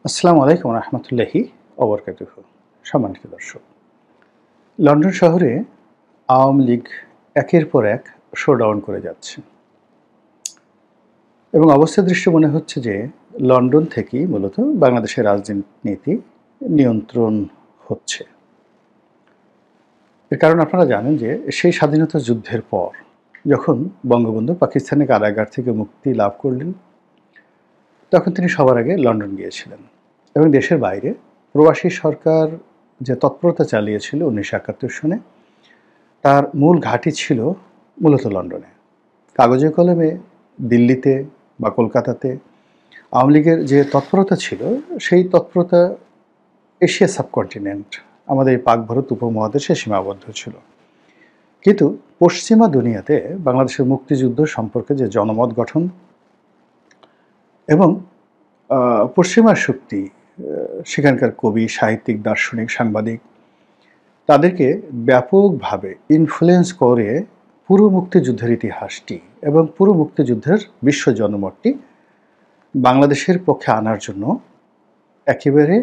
আসসালামু আলাইকুম রহমতুল্লাহি ওবরকাতুহু। সম্মানিত দর্শক, লন্ডন শহরে আওয়ামী লীগ একের পর এক শোডাউন করে যাচ্ছে এবং অবস্থা দৃষ্টে মনে হচ্ছে যে লন্ডন থেকেই মূলত বাংলাদেশের রাজনীতি নিয়ন্ত্রণ হচ্ছে। এর কারণ আপনারা জানেন যে সেই স্বাধীনতা যুদ্ধের পর যখন বঙ্গবন্ধু পাকিস্তানের কারাগার থেকে মুক্তি লাভ করলেন, তখন তিনি সবার আগে লন্ডন গিয়েছিলেন এবং দেশের বাইরে প্রবাসী সরকার যে তৎপরতা চালিয়েছিল 1971 সনে, তার মূল ঘাঁটি ছিল মূলত লন্ডনে। কাগজে কলমে দিল্লিতে বা কলকাতাতে আওয়ামী লীগের যে তৎপরতা ছিল, সেই তৎপরতা এশিয়া সাবকন্টিনেন্ট, আমাদের এই পাক ভারত উপমহাদেশে সীমাবদ্ধ ছিল। কিন্তু পশ্চিমা দুনিয়াতে বাংলাদেশের মুক্তিযুদ্ধ সম্পর্কে যে জনমত গঠন এবং পশ্চিমা শক্তি, সেখানকার কবি, সাহিত্যিক, দার্শনিক, সাংবাদিক, তাদেরকে ব্যাপকভাবে ইনফ্লুয়েন্স করে পুরো মুক্তিযুদ্ধের ইতিহাসটি এবং পুরো মুক্তিযুদ্ধের বিশ্ব জনমতটি বাংলাদেশের পক্ষে আনার জন্য একেবারে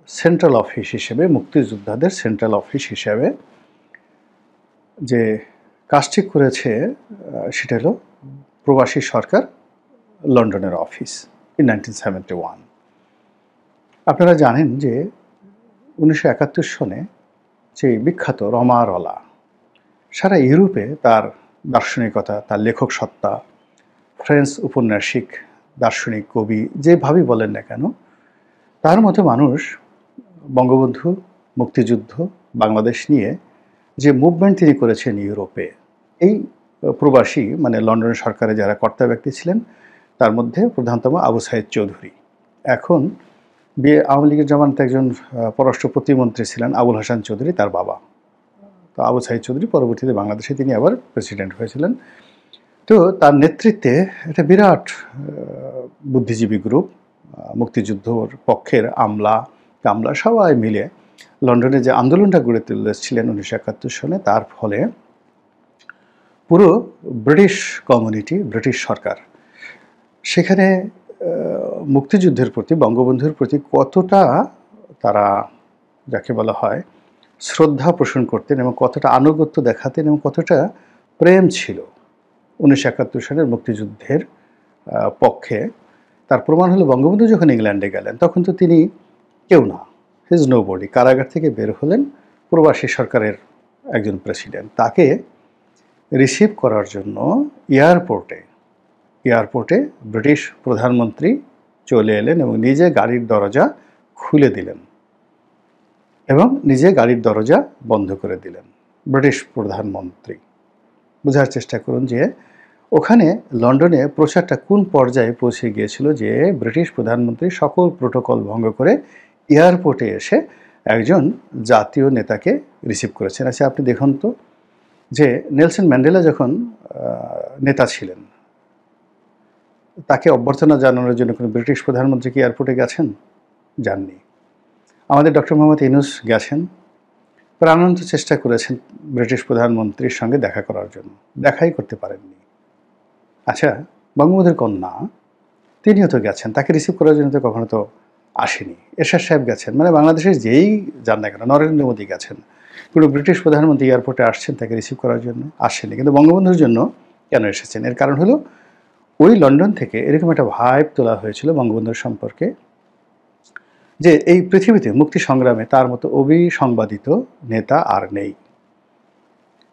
সেন্ট্রাল অফিস হিসেবে, মুক্তিযোদ্ধাদের সেন্ট্রাল অফিস হিসেবে যে কাজটি করেছে, সেটা হলো প্রবাসী সরকার লন্ডনের অফিস ইন 1971। আপনারা জানেন যে 1971 সনে যে বিখ্যাত রমারলা সারা ইউরোপে তার দার্শনিকতা, তার লেখক সত্তা, ফ্রেঞ্চ উপন্যাসিক, দার্শনিক, কবি, যেভাবেই বলেন না কেন, তার মতো মানুষ বঙ্গবন্ধু, মুক্তিযুদ্ধ, বাংলাদেশ নিয়ে যে মুভমেন্ট তিনি করেছেন ইউরোপে, এই প্রবাসী মানে লন্ডন সরকারে যারা কর্তা ব্যক্তি ছিলেন, তার মধ্যে প্রধানতম আবু সাইদ চৌধুরী। এখন আওয়ামী লীগের জামানাতে একজন পররাষ্ট্র প্রতিমন্ত্রী ছিলেন আবুল হাসান চৌধুরী, তার বাবা। তো আবু সাইদ চৌধুরী পরবর্তীতে বাংলাদেশে তিনি আবার প্রেসিডেন্ট হয়েছিলেন। তো তার নেতৃত্বে একটা বিরাট বুদ্ধিজীবী গ্রুপ, মুক্তিযুদ্ধর পক্ষের আমলা সবাই মিলে লন্ডনে যে আন্দোলনটা গড়ে তুলেছিলেন 1971 সনে, তার ফলে পুরো ব্রিটিশ কমিউনিটি, ব্রিটিশ সরকার সেখানে মুক্তিযুদ্ধের প্রতি, বঙ্গবন্ধুর প্রতি কতটা তারা, যাকে বলা হয়, শ্রদ্ধা পোষণ করতেন এবং কতটা আনুগত্য দেখাতেন এবং কতটা প্রেম ছিল 1971 সালের মুক্তিযুদ্ধের পক্ষে, তার প্রমাণ হলো বঙ্গবন্ধু যখন ইংল্যান্ডে গেলেন, তখন তো তিনি কেউ না, হিজ নো বডি। কারাগার থেকে বের হলেন, প্রবাসী সরকারের একজন প্রেসিডেন্ট। তাকে রিসিভ করার জন্য এয়ারপোর্টে ব্রিটিশ প্রধানমন্ত্রী চলে এলেন এবং নিজে গাড়ির দরজা খুলে দিলেন এবং নিজে গাড়ির দরজা বন্ধ করে দিলেন ব্রিটিশ প্রধানমন্ত্রী। বোঝার চেষ্টা করুন যে ওখানে লন্ডনে প্রচারটা কোন পর্যায়ে পৌঁছে গিয়েছিল, যে ব্রিটিশ প্রধানমন্ত্রী সকল প্রোটোকল ভঙ্গ করে এয়ারপোর্টে এসে একজন জাতীয় নেতাকে রিসিভ করেছেন। আচ্ছা, আপনি দেখুন তো যে নেলসন ম্যান্ডেলা যখন নেতা ছিলেন, তাকে অভ্যর্থনা জানানোর জন্য কোনো ব্রিটিশ প্রধানমন্ত্রী কি এয়ারপোর্টে গেছেন? যাননি। আমাদের ডক্টর মোহাম্মদ ইউনূস গেছেন, প্রাণান্ত চেষ্টা করেছেন ব্রিটিশ প্রধানমন্ত্রীর সঙ্গে দেখা করার জন্য, দেখাই করতে পারেননি। আচ্ছা, বঙ্গবন্ধুর কন্যা তিনিও তো গেছেন, তাকে রিসিভ করার জন্য তো কখনো তো আসেনি। এরশাদ সাহেব গেছেন, মানে বাংলাদেশের যেই যান না কেন, নরেন্দ্র মোদী গেছেন, কোনো ব্রিটিশ প্রধানমন্ত্রী এয়ারপোর্টে আসছেন তাকে রিসিভ করার জন্য? আসেনি। কিন্তু বঙ্গবন্ধুর জন্য কেন এসেছেন? এর কারণ হলো ওই লন্ডন থেকে এরকম একটা ভাইব তোলা হয়েছিল বঙ্গবন্ধুর সম্পর্কে, যে এই পৃথিবীতে মুক্তি সংগ্রামে তার মতো অবিসংবাদিত নেতা আর নেই।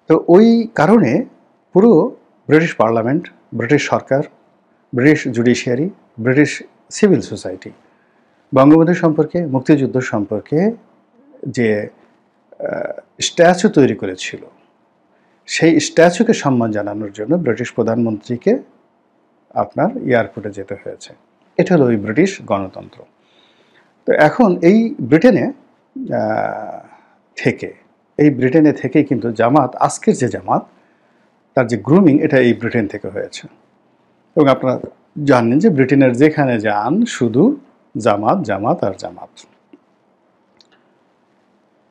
তো ওই কারণে পুরো ব্রিটিশ পার্লামেন্ট, ব্রিটিশ সরকার, British judiciary, British civil society Bangabandhu সম্পর্কে, মুক্তিযুদ্ধ সম্পর্কে যে স্ট্যাচু তৈরি করেছিল, সেই স্ট্যাচুকে সম্মান জানানোর জন্য ব্রিটিশ প্রধানমন্ত্রীকে আপনার এয়ারপোর্টে যেতে হয়েছে। এটা হলো ওই ব্রিটিশ গণতন্ত্র। তো এখন এই ব্রিটেনে থেকেই কিন্তু জামাত, আজকের যে জামাত, তার যে গ্রুমিং, এটা এই ব্রিটেন থেকে হয়েছে। এবং আপনারা জানেন যে ব্রিটেনের যেখানে যান শুধু জামাত, জামাত আর জামাত।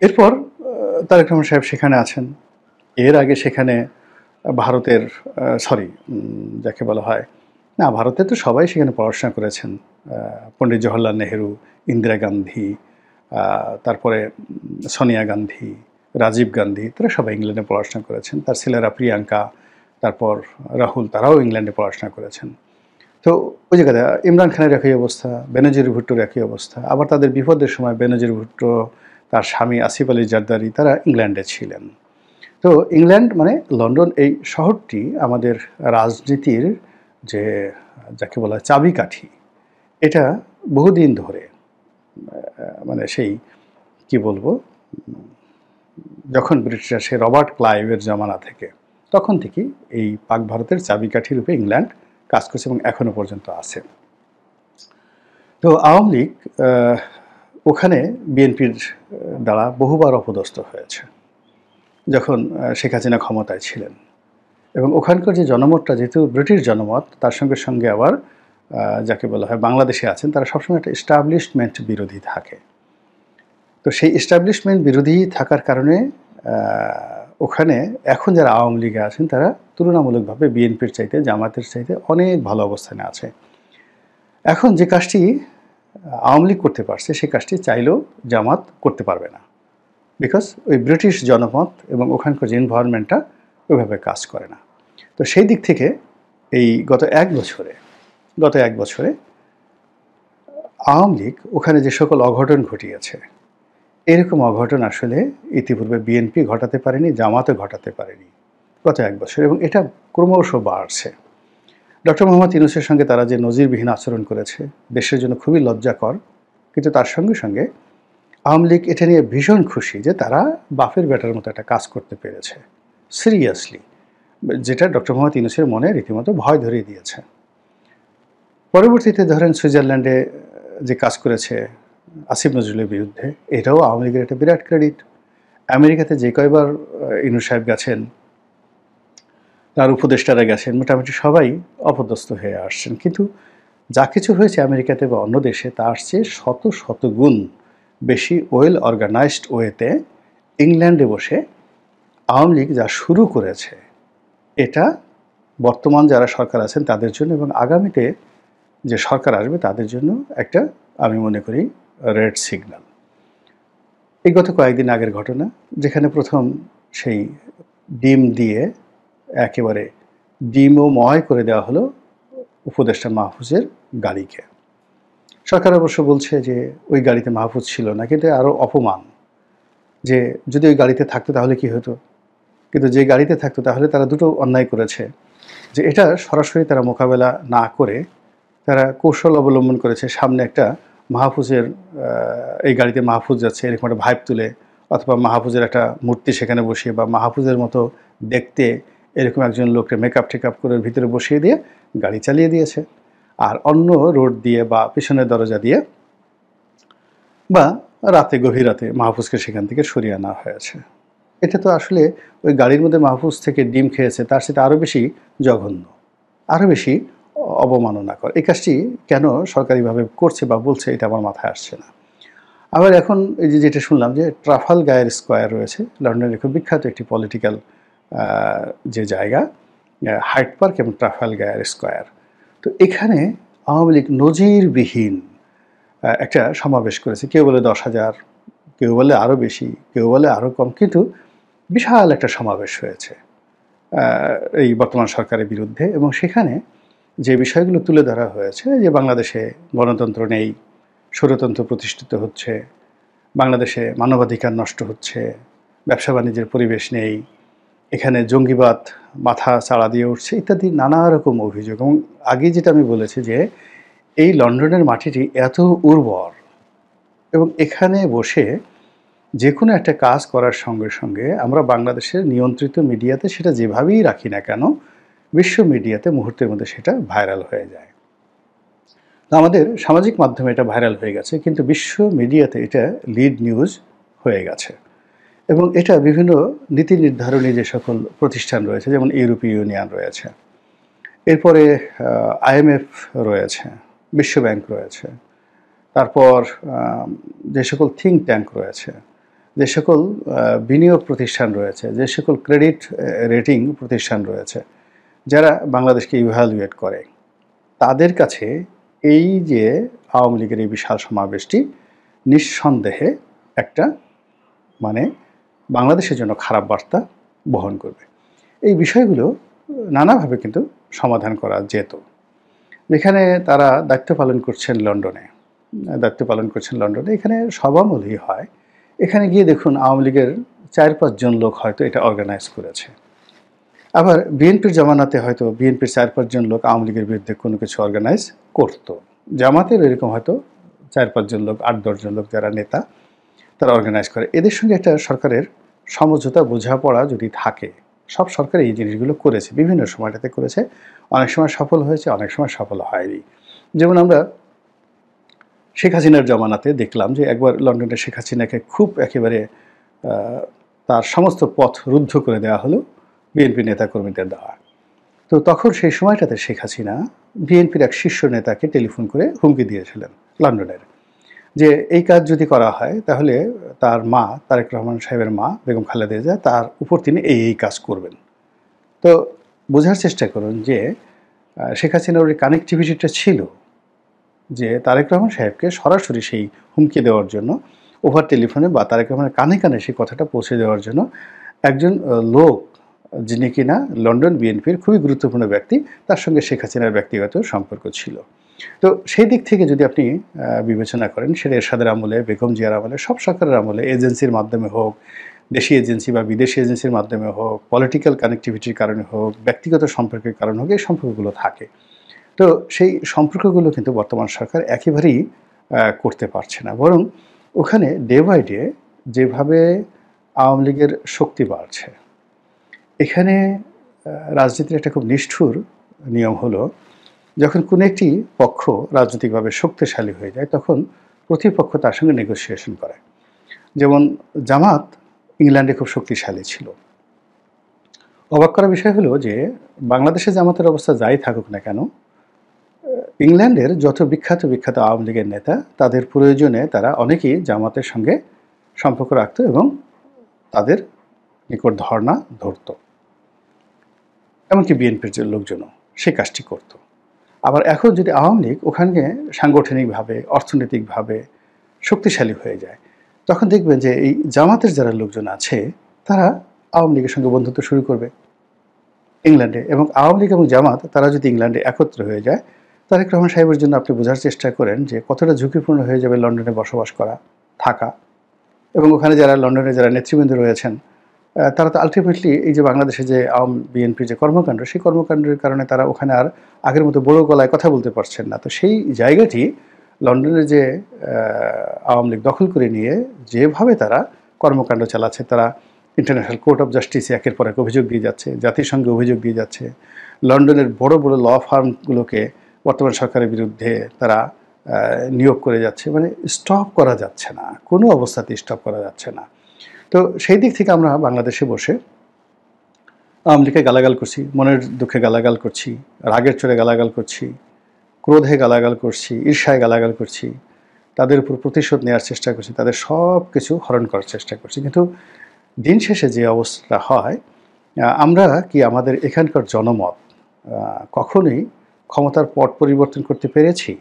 এরপর তারেক রহমান সাহেব সেখানে আছেন। এর আগে সেখানে ভারতের যাকে বলা হয় না, ভারতে তো সবাই সেখানে পড়াশোনা করেছেন। পণ্ডিত জওহরলাল নেহেরু, ইন্দিরা গান্ধী, তারপরে সোনিয়া গান্ধী, রাজীব গান্ধী, তারা সবাই ইংল্যান্ডে পড়াশোনা করেছেন। তার ছেলেরা প্রিয়াঙ্কা, তারপর রাহুল, তারাও ইংল্যান্ডে পড়াশোনা করেছেন। তো ওই জায়গাতে ইমরান খানের একই অবস্থা, বেনজির ভুট্টোর একই অবস্থা। আবার তাদের বিপদের সময় বেনজির ভুট্টো, তার স্বামী আসিফ আলী জারদারি, তারা ইংল্যান্ডে ছিলেন। তো ইংল্যান্ড মানে লন্ডন, এই শহরটি আমাদের রাজনীতির যে যাকে বলা হয় চাবিকাঠি, এটা বহুদিন ধরে মানে সেই কি বলবো, যখন ব্রিটিশরা সে রবার্ট ক্লাইভের জামানা থেকে, তখন থেকেই এই পাক ভারতের চাবিকাঠি রূপে ইংল্যান্ড কাজ করছে এবং এখনো পর্যন্ত আছে। তো আওয়ামী লীগ ওখানে বিএনপির দ্বারা বহুবার অপদস্থ হয়েছে যখন শেখ হাসিনা ক্ষমতায় ছিলেন। এবং ওখানকার যে জনমতটা যেহেতু ব্রিটিশ জনমত, তার সঙ্গে সঙ্গে আবার যাকে বলা হয় বাংলাদেশে আছেন, তারা সবসময় একটা এস্টাবলিশমেন্ট বিরোধী থাকে। তো সেই এস্টাবলিশমেন্ট বিরোধী থাকার কারণে ওখানে এখন যারা আওয়ামী লীগে আছেন তারা তুলনামূলকভাবে বিএনপির চাইতে, জামাতের চাইতে অনেক ভালো অবস্থানে আছে। এখন যে কাজটি আওয়ামী লীগ করতে পারছে, সেই কাজটি চাইলেও জামাত করতে পারবে না, বিকজ ওই ব্রিটিশ জনমত এবং ওখানকার যে এনভায়রনমেন্টটা ওইভাবে কাজ করে না। তো সেই দিক থেকে এই গত এক বছরে আওয়ামী লীগ ওখানে যে সকল অঘটন ঘটিয়েছে, এরকম অঘটন আসলে ইতিপূর্বে বিএনপি ঘটাতে পারেনি, জামাতও ঘটাতে পারেনি গত এক বছর, এবং এটা ক্রমশ বাড়ছে। ডক্টর মোহাম্মদ ইউনূসের সঙ্গে তারা যে নজিরবিহীন আচরণ করেছে, দেশের জন্য খুবই লজ্জাকর। কিন্তু তার সঙ্গে সঙ্গে আওয়ামী লীগ এটা নিয়ে ভীষণ খুশি যে তারা বাপের বেটার মতো একটা কাজ করতে পেরেছে সিরিয়াসলি, যেটা ডক্টর মোহাম্মদ ইউনূসের মনে রীতিমতো ভয় ধরিয়ে দিয়েছে। পরবর্তীতে ধরেন সুইজারল্যান্ডে যে কাজ করেছে আসিফ নজরুলের বিরুদ্ধে, এটাও আওয়ামী লীগের একটা বিরাট ক্রেডিট। আমেরিকাতে যে কয়বার ইউনূস সাহেব গেছেন, তার উপদেষ্টারা গেছেন, মোটামুটি সবাই অপদস্থ হয়ে আসছেন। কিন্তু যা কিছু হয়েছে আমেরিকাতে বা অন্য দেশে, তা আসছে শত শত গুণ বেশি ওয়েল অর্গানাইজড ওয়েতে ইংল্যান্ডে বসে আওয়ামী লীগ যা শুরু করেছে, এটা বর্তমান যারা সরকার আছেন তাদের জন্য এবং আগামীতে যে সরকার আসবে তাদের জন্য একটা, আমি মনে করি, রেড সিগন্যাল। এই গত কয়েকদিন আগের ঘটনা, যেখানে প্রথম সেই ডিম দিয়ে একেবারে ডিমময় করে দেওয়া হলো উপদেষ্টা মাহফুজের গাড়িকে। সরকার অবশ্য বলছে যে ওই গাড়িতে মাহফুজ ছিল না, কিন্তু আরও অপমান যে যদি ওই গাড়িতে থাকতো তাহলে কি হতো। কিন্তু যে গাড়িতে থাকতো তাহলে তারা দুটো অন্যায় করেছে, যে এটা সরাসরি তারা মোকাবেলা না করে তারা কৌশল অবলম্বন করেছে, সামনে একটা মাহফুজের এই গাড়িতে মাহফুজ যাচ্ছে এরকম একটা ভাইব তুলে, অথবা মাহফুজের একটা মূর্তি সেখানে বসিয়ে বা মাহফুজের মতো দেখতে এরকম একজন লোককে মেকআপ টেকআপ করে ভিতরে বসিয়ে দিয়ে গাড়ি চালিয়ে দিয়েছে। আর অন্য রোড দিয়ে বা পিছনের দরজা দিয়ে বা রাতে, গভীর রাতে মাহফুজকে সেখান থেকে সরিয়ে আনা হয়েছে। এটা তো আসলে ওই গাড়ির মধ্যে মাহফুজ থেকে ডিম খেয়েছে তার সাথে আরও বেশি জঘন্য, আরও বেশি অবমাননা করে। এই কাজটি কেন সরকারিভাবে করছে বা বলছে, এটা আমার মাথায় আসছে না। আবার এখন এই যে যেটা শুনলাম যে ট্রাফালগার স্কোয়ার রয়েছে লন্ডনের খুব বিখ্যাত একটি পলিটিক্যাল যে জায়গা, হাইড পার্ক এবং ট্রাফালগার স্কোয়ার। তো এখানে আওয়ামী লীগ নজিরবিহীন একটা সমাবেশ করেছে। কেউ বলে 10,000, কেউ বলে আরও বেশি, কেউ বলে আরও কম, কিন্তু বিশাল একটা সমাবেশ হয়েছে এই বর্তমান সরকারের বিরুদ্ধে। এবং সেখানে যে বিষয়গুলো তুলে ধরা হয়েছে, যে বাংলাদেশে গণতন্ত্র নেই, স্বৈরতন্ত্র প্রতিষ্ঠিত হচ্ছে, বাংলাদেশে মানবাধিকার নষ্ট হচ্ছে, ব্যবসা বাণিজ্যের পরিবেশ নেই, এখানে জঙ্গিবাদ মাথা চাড়া দিয়ে উঠছে ইত্যাদি নানা রকম অভিযোগ। এবং আগে যেটা আমি বলেছি যে এই লন্ডনের মাটিটি এত উর্বর এবং এখানে বসে যে কোনো একটা কাজ করার সঙ্গে সঙ্গে আমরা বাংলাদেশের নিয়ন্ত্রিত মিডিয়াতে সেটা যেভাবেই রাখি না কেন, বিশ্ব মিডিয়াতে মুহূর্তের মধ্যে সেটা ভাইরাল হয়ে যায়। আমাদের সামাজিক মাধ্যমে এটা ভাইরাল হয়ে গেছে, কিন্তু বিশ্ব মিডিয়াতে এটা লিড নিউজ হয়ে গেছে। এবং এটা বিভিন্ন নীতি নির্ধারণী যে সকল প্রতিষ্ঠান রয়েছে, যেমন ইউরোপীয় ইউনিয়ন রয়েছে, এরপরে IMF রয়েছে, বিশ্বব্যাংক রয়েছে, তারপর যে সকল থিঙ্ক ট্যাঙ্ক রয়েছে, যে সকল বিনিয়োগ প্রতিষ্ঠান রয়েছে, যে সকল ক্রেডিট রেটিং প্রতিষ্ঠান রয়েছে, যারা বাংলাদেশকে ইভ্যালুয়েট করে, তাদের কাছে এই যে আওয়ামী লীগের এই বিশাল সমাবেশটি নিঃসন্দেহে একটা মানে বাংলাদেশের জন্য খারাপ বার্তা বহন করবে। এই বিষয়গুলো নানাভাবে কিন্তু সমাধান করা যেত। যেখানে তারা দায়িত্ব পালন করছেন লন্ডনে, এখানে সভামূলই হয়। এখানে গিয়ে দেখুন আওয়ামী লীগের 4-5 জন লোক হয়তো এটা অর্গানাইজ করেছে। আবার বিএনপির জামানাতে হয়তো বিএনপির 4-5 জন লোক আওয়ামী লীগের বিরুদ্ধে কোনো কিছু অর্গানাইজ করতো। জামাতের এরকম হয়তো 4-5 জন লোক, 8-10 জন লোক যারা নেতা, তারা অর্গানাইজ করে। এদের সঙ্গে একটা সরকারের সমঝোতা, বোঝাপড়া যদি থাকে, সব সরকার এই জিনিসগুলো করেছে, বিভিন্ন সময়টাতে করেছে। অনেক সময় সফল হয়েছে, অনেক সময় সফল হয়নি। যেমন আমরা শেখ হাসিনার জামানাতে দেখলাম যে একবার লন্ডনে শেখ হাসিনাকে খুব একেবারে তার সমস্ত পথ রুদ্ধ করে দেওয়া হলো বিএনপি নেতাকর্মীদের দ্বারা। তো তখন সেই সময়টাতে শেখ হাসিনা বিএনপির এক শীর্ষ নেতাকে টেলিফোন করে হুমকি দিয়েছিলেন লন্ডনের, যে এই কাজ যদি করা হয় তাহলে তার মা, তারেক রহমান সাহেবের মা বেগম খালেদা জিয়া, তার উপর তিনি এই কাজ করবেন। তো বোঝার চেষ্টা করুন যে শেখ হাসিনার ওই কানেক্টিভিটিটা ছিল যে তারেক রহমান সাহেবকে সরাসরি সেই হুমকি দেওয়ার জন্য ওভার টেলিফোনে বা তারেক রহমানের কানে কানে সেই কথাটা পৌঁছে দেওয়ার জন্য একজন লোক, যিনি কিনা লন্ডন বিএনপির খুবই গুরুত্বপূর্ণ ব্যক্তি, তার সঙ্গে শেখ হাসিনার ব্যক্তিগত সম্পর্ক ছিল। তো সেই দিক থেকে যদি আপনি বিবেচনা করেন, সেটা এরশাদের আমলে, বেগম জিয়ার আমলে, সব সরকারের আমলে, এজেন্সির মাধ্যমে হোক, দেশি এজেন্সি বা বিদেশি এজেন্সির মাধ্যমে হোক, পলিটিক্যাল কানেক্টিভিটির কারণে হোক, ব্যক্তিগত সম্পর্কের কারণে হোক, এই সম্পর্কগুলো থাকে। তো সেই সম্পর্কগুলো কিন্তু বর্তমান সরকার একেবারেই করতে পারছে না। বরং ওখানে ডে বাই ডে যেভাবে আওয়ামী লীগের শক্তি বাড়ছে, এখানে রাজনীতির একটা খুব নিষ্ঠুর নিয়ম হলো, যখন কোনো একটি পক্ষ রাজনৈতিকভাবে শক্তিশালী হয়ে যায়, তখন প্রতিপক্ষ তার সঙ্গে নেগোসিয়েশন করে। যেমন জামাত ইংল্যান্ডে খুব শক্তিশালী ছিল। অবাক করার বিষয় হলো যে বাংলাদেশে জামাতের অবস্থা যাই থাকুক না কেন, ইংল্যান্ডের যত বিখ্যাত বিখ্যাত আওয়ামী লীগের নেতা, তাদের প্রয়োজনে তারা অনেকেই জামাতের সঙ্গে সম্পর্ক রাখত এবং তাদের নিকট ধর্ণা ধরত। এমনকি বিএনপির যে লোকজনও সেই কাজটি করত। আবার এখন যদি আওয়ামী লীগ ওখানে সাংগঠনিকভাবে, অর্থনৈতিকভাবে শক্তিশালী হয়ে যায়, তখন দেখবেন যে এই জামাতের যারা লোকজন আছে, তারা আওয়ামী লীগের সঙ্গে বন্ধুত্ব শুরু করবে ইংল্যান্ডে। এবং আওয়ামী লীগ এবং জামাত তারা যদি ইংল্যান্ডে একত্র হয়ে যায়, তারেক রহমান সাহেবের জন্য আপনি বোঝার চেষ্টা করেন যে কতটা ঝুঁকিপূর্ণ হয়ে যাবে লন্ডনে বসবাস করা, থাকা। এবং ওখানে যারা লন্ডনে যারা নেতৃবৃন্দ রয়েছেন, তারা তো আলটিমেটলি এই যে বাংলাদেশে যে বিএনপির যে কর্মকাণ্ড, সেই কর্মকাণ্ডের কারণে তারা ওখানে আর আগের মতো বড় গলায় কথা বলতে পারছেন না। তো সেই জায়গাটি লন্ডনে যে আওয়ামী লীগ দখল করে নিয়ে যেভাবে তারা কর্মকাণ্ড চালাচ্ছে, তারা ইন্টারন্যাশনাল কোর্ট অফ জাস্টিসে একের পর এক অভিযোগ দিয়ে যাচ্ছে, জাতিসংঘে অভিযোগ দিয়ে যাচ্ছে, লন্ডনের বড় বড় ল ফার্মগুলোকে বর্তমান সরকারের বিরুদ্ধে তারা নিয়োগ করে যাচ্ছে। মানে স্টপ করা যাচ্ছে না, কোনো অবস্থাতেই স্টপ করা যাচ্ছে না। তো সেই দিক থেকে আমরা বাংলাদেশে বসে আওয়ামী লীগকে গালাগাল করছি, মনের দুঃখে গালাগাল করছি, রাগের চড়ে গালাগাল করছি, ক্রোধে গালাগাল করছি, ঈর্ষায় গালাগাল করছি, তাদের উপর প্রতিশোধ নেওয়ার চেষ্টা করছি, তাদের সব কিছু হরণ করার চেষ্টা করছি। কিন্তু দিন শেষে যে অবস্থাটা হয়, আমরা কি আমাদের এখানকার জনমত কখনোই ক্ষমতার পট পরিবর্তন করতে পেরেছি?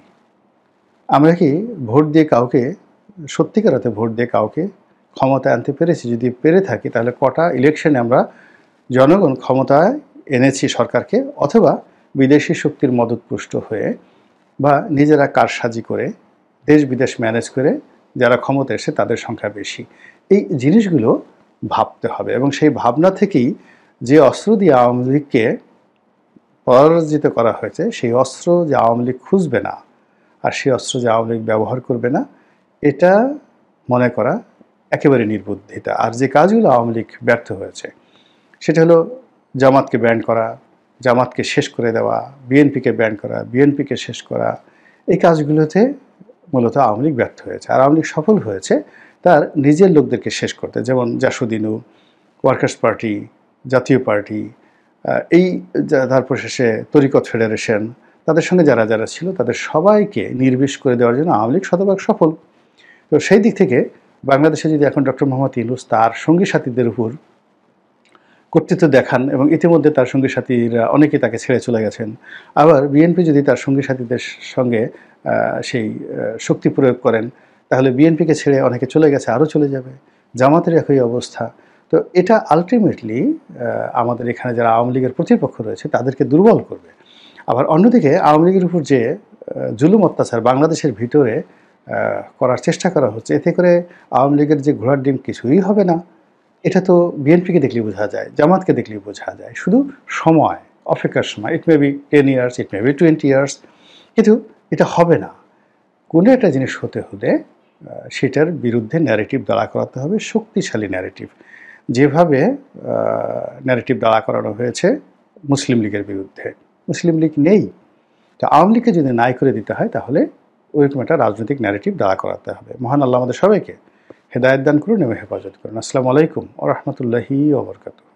আমরা কি ভোট দিয়ে কাউকে, সত্যিকার অর্থে ভোট দিয়ে কাউকে ক্ষমতায় আনতে পেরেছি? যদি পেরে থাকি, তাহলে কটা ইলেকশনে আমরা জনগণ ক্ষমতায় এনেছি সরকারকে, অথবা বিদেশি শক্তির মদতপুষ্ট হয়ে বা নিজেরা কারসাজি করে দেশ বিদেশ ম্যানেজ করে যারা ক্ষমতা এসে তাদের সংখ্যা বেশি? এই জিনিসগুলো ভাবতে হবে। এবং সেই ভাবনা থেকেই যে অস্ত্র দিয়ে আওয়ামী লীগকে পরাজিত করা হয়েছে, সেই অস্ত্র যে আওয়ামী লীগ খুঁজবে না, আর সেই অস্ত্র যে আওয়ামী লীগ ব্যবহার করবে না, এটা মনে করা একেবারে নির্বুদ্ধিতা। আর যে কাজগুলো আওয়ামী লীগ ব্যর্থ হয়েছে, সেটা হলো জামাতকে ব্যান করা, জামাতকে শেষ করে দেওয়া, বিএনপিকে ব্যান করা, বিএনপিকে শেষ করা। এই কাজগুলোতে মূলত আওয়ামী লীগ ব্যর্থ হয়েছে। আর আওয়ামী লীগ সফল হয়েছে তার নিজের লোকদেরকে শেষ করতে। যেমন জাসুদ্দিনু, ওয়ার্কার্স পার্টি, জাতীয় পার্টি, এই তারপর শেষে তরিকত ফেডারেশন, তাদের সঙ্গে যারা যারা ছিল তাদের সবাইকে নির্বিষ করে দেওয়ার জন্য আওয়ামী লীগ শতভাগ সফল। তো সেই দিক থেকে বাংলাদেশে যদি এখন ডক্টর মোহাম্মদ ইউনূস তার সঙ্গী সাথীদের উপর কর্তৃত্ব দেখান এবং ইতিমধ্যে তার সঙ্গী সাথীরা অনেকেই তাকে ছেড়ে চলে গেছেন। আবার বিএনপি যদি তার সঙ্গী সাথীদের সঙ্গে সেই শক্তি প্রয়োগ করেন, তাহলে বিএনপিকে ছেড়ে অনেকে চলে গেছে, আরও চলে যাবে। জামাতের একই অবস্থা। তো এটা আল্টিমেটলি আমাদের এখানে যারা আওয়ামী লীগের প্রতিপক্ষ রয়েছে তাদেরকে দুর্বল করবে। আবার অন্যদিকে আওয়ামী লীগের উপর যে জুলুম অত্যাচার বাংলাদেশের ভিতরে করার চেষ্টা করা হচ্ছে, এতে করে আওয়ামী লীগের যে ঘোড়ার ডিম কিছুই হবে না, এটা তো বিএনপিকে দেখলেই বোঝা যায়, জামাতকে দেখলেই বোঝা যায়। শুধু সময়, অপেক্ষার সময়। It may be 10 years, it may be 20 years, কিন্তু এটা হবে না। কোনো একটা জিনিস হতে হলে সেটার বিরুদ্ধে ন্যারেটিভ দাঁড়া করাতে হবে, শক্তিশালী ন্যারেটিভ। যেভাবে ন্যারেটিভ দাঁড়া করানো হয়েছে মুসলিম লীগের বিরুদ্ধে। মুসলিম লীগ নেই, তো আওয়ামী লীগকে যদি নাই করে দিতে হয় তাহলে ওইরকম একটা রাজনৈতিক ন্যারেটিভ দাঁড়া করাতে হবে। মহান আল্লাহ আমাদের সবাইকে হেদায়েত দান করুন এবং হেফাজত করুন। আসসালামু আলাইকুম ওয়া রাহমাতুল্লাহি ওয়া বারাকাতুহু।